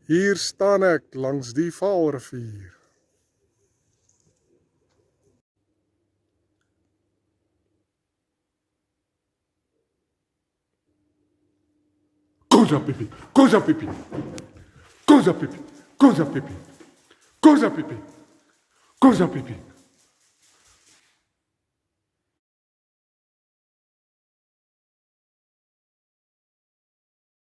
Hier staan ek langs die Vaalrivier. Koza pipi, koza pipi, koza pipi, koza pipi, koza pipi, koza pipi.